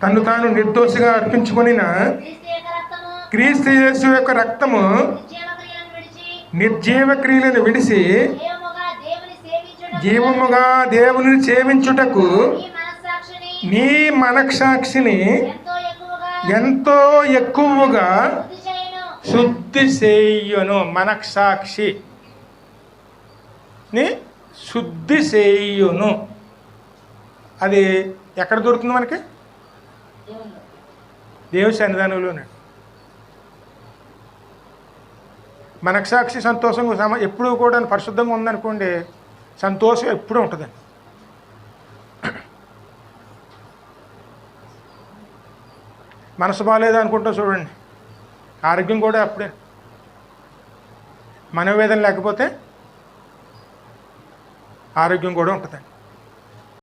తను తాను నిర్దోషిగా అర్పించుకొనిన క్రీస్తు యేసు యొక్క రక్తము నిర్జీవ క్రియలను విడిచి జీవముగా దేవుని సేవించుటకు నీ మనస్సాక్షిని ఎంతో ఎక్కువగా శుద్ధి చేయును. మనస్సాక్షిని శుద్ధి చేయును. అది ఎక్కడ దొరుకుతుంది మనకి? దేవుని సన్నిధానంలోనే. మనస్సాక్షి సంతోషంగా ఎప్పుడు కూడా పరిశుద్ధంగా ఉందనుకోండి, సంతోషం ఎప్పుడూ ఉంటుందండి. మనసు బాగాలేదు అనుకుంటా చూడండి, ఆరోగ్యం కూడా అప్పుడే. మనోవేదన లేకపోతే ఆరోగ్యం కూడా ఉంటుందండి.